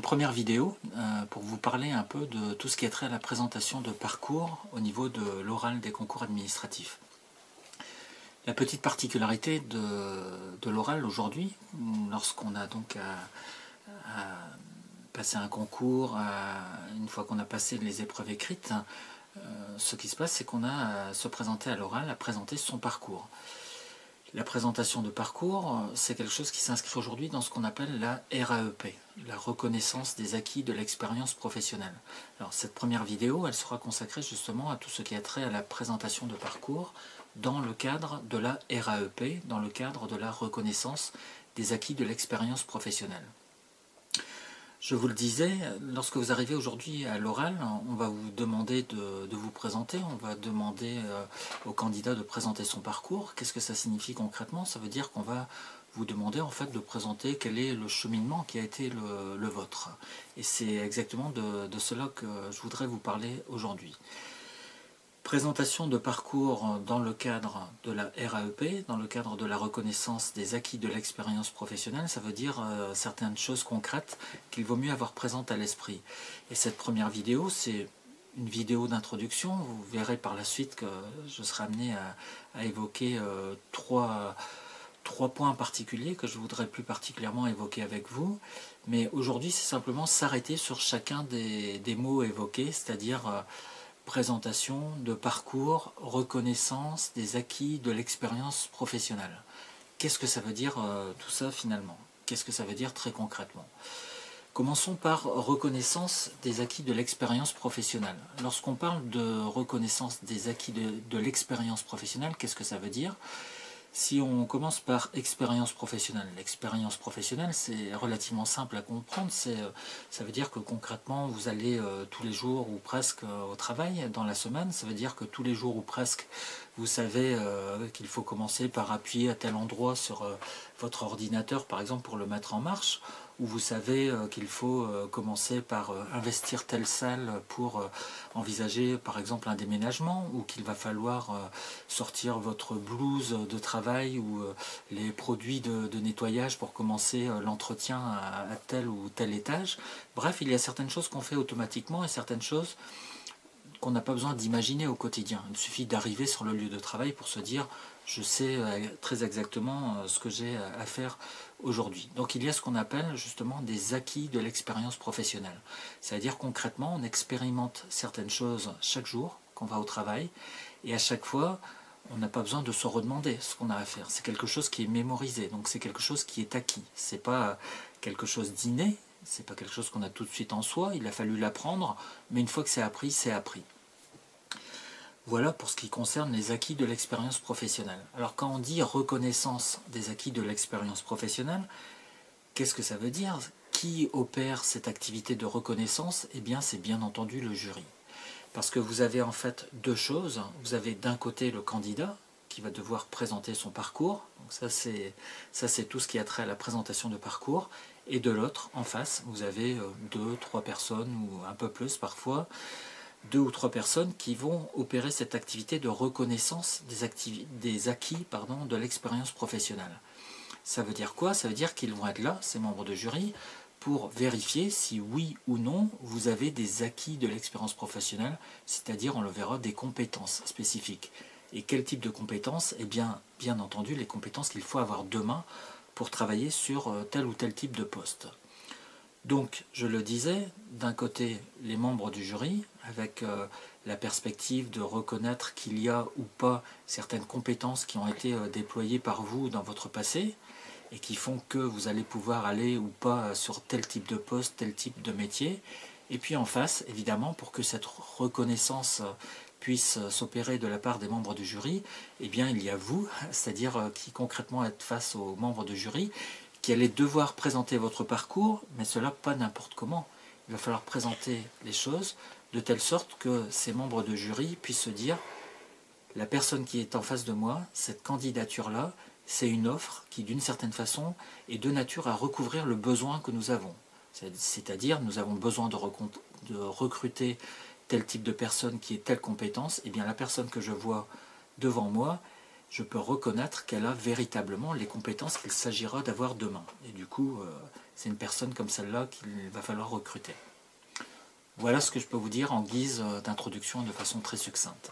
une première vidéo pour vous parler un peu de tout ce qui est trait à la présentation de parcours au niveau de l'oral des concours administratifs. La petite particularité de l'oral aujourd'hui, lorsqu'on a donc à passer un concours, une fois qu'on a passé les épreuves écrites, ce qui se passe, c'est qu'on a à se présenter à l'oral, à présenter son parcours. La présentation de parcours, c'est quelque chose qui s'inscrit aujourd'hui dans ce qu'on appelle la RAEP, la reconnaissance des acquis de l'expérience professionnelle. Alors cette première vidéo, elle sera consacrée justement à tout ce qui a trait à la présentation de parcours dans le cadre de la RAEP, dans le cadre de la reconnaissance des acquis de l'expérience professionnelle. Je vous le disais, lorsque vous arrivez aujourd'hui à l'oral, on va vous demander de vous présenter, on va demander au candidat de présenter son parcours. Qu'est-ce que ça signifie concrètement? Ça veut dire qu'on va vous demander en fait de présenter quel est le cheminement qui a été le vôtre. Et c'est exactement de cela que je voudrais vous parler aujourd'hui. Présentation de parcours dans le cadre de la RAEP, dans le cadre de la reconnaissance des acquis de l'expérience professionnelle, ça veut dire certaines choses concrètes qu'il vaut mieux avoir présentes à l'esprit. Et cette première vidéo, c'est une vidéo d'introduction. Vous verrez par la suite que je serai amené à évoquer trois points particuliers que je voudrais plus particulièrement évoquer avec vous. Mais aujourd'hui, c'est simplement s'arrêter sur chacun des mots évoqués, c'est-à-dire présentation de parcours, reconnaissance des acquis de l'expérience professionnelle. Qu'est-ce que ça veut dire tout ça finalement? Qu'est-ce que ça veut dire très concrètement? Commençons par reconnaissance des acquis de l'expérience professionnelle. Lorsqu'on parle de reconnaissance des acquis de l'expérience professionnelle, qu'est-ce que ça veut dire? Si on commence par l'expérience professionnelle, c'est relativement simple à comprendre. Ça veut dire que concrètement, vous allez tous les jours ou presque au travail dans la semaine. Ça veut dire que tous les jours ou presque, vous savez qu'il faut commencer par appuyer à tel endroit sur votre ordinateur, par exemple, pour le mettre en marche. Ou vous savez qu'il faut commencer par investir telle salle pour envisager par exemple un déménagement, ou qu'il va falloir sortir votre blouse de travail ou les produits de nettoyage pour commencer l'entretien à tel ou tel étage. Bref, il y a certaines choses qu'on fait automatiquement et certaines choses qu'on n'a pas besoin d'imaginer au quotidien. Il suffit d'arriver sur le lieu de travail pour se dire « je sais très exactement ce que j'ai à faire aujourd'hui ». Donc il y a ce qu'on appelle justement des acquis de l'expérience professionnelle. C'est-à-dire concrètement, on expérimente certaines choses chaque jour qu'on va au travail et à chaque fois, on n'a pas besoin de se redemander ce qu'on a à faire. C'est quelque chose qui est mémorisé, donc c'est quelque chose qui est acquis. C'est pas quelque chose d'inné, c'est pas quelque chose qu'on a tout de suite en soi, il a fallu l'apprendre, mais une fois que c'est appris, c'est appris. Voilà pour ce qui concerne les acquis de l'expérience professionnelle. Alors quand on dit reconnaissance des acquis de l'expérience professionnelle, qu'est-ce que ça veut dire? Qui opère cette activité de reconnaissance? Eh bien c'est bien entendu le jury. Parce que vous avez en fait deux choses. Vous avez d'un côté le candidat qui va devoir présenter son parcours. Donc ça c'est tout ce qui a trait à la présentation de parcours. Et de l'autre, en face, vous avez deux, trois personnes ou un peu plus parfois, deux ou trois personnes qui vont opérer cette activité de reconnaissance des acquis de l'expérience professionnelle. Ça veut dire quoi? Ça veut dire qu'ils vont être là, ces membres de jury, pour vérifier si oui ou non vous avez des acquis de l'expérience professionnelle, c'est-à-dire, on le verra, des compétences spécifiques. Et quel type de compétences? Eh bien entendu, les compétences qu'il faut avoir demain pour travailler sur tel ou tel type de poste. Donc, je le disais, d'un côté, les membres du jury, avec la perspective de reconnaître qu'il y a ou pas certaines compétences qui ont été déployées par vous dans votre passé, et qui font que vous allez pouvoir aller ou pas sur tel type de poste, tel type de métier. Et puis en face, évidemment, pour que cette reconnaissance puisse s'opérer de la part des membres du jury, eh bien il y a vous, c'est-à-dire qui concrètement êtes face aux membres du jury, qui allez devoir présenter votre parcours, mais cela pas n'importe comment. Il va falloir présenter les choses de telle sorte que ces membres de jury puissent se dire « la personne qui est en face de moi, cette candidature-là, c'est une offre qui, d'une certaine façon, est de nature à recouvrir le besoin que nous avons. » C'est-à-dire, nous avons besoin de recruter tel type de personne qui ait telle compétence, et bien la personne que je vois devant moi, je peux reconnaître qu'elle a véritablement les compétences qu'il s'agira d'avoir demain. Et du coup, c'est une personne comme celle-là qu'il va falloir recruter. Voilà ce que je peux vous dire en guise d'introduction de façon très succincte.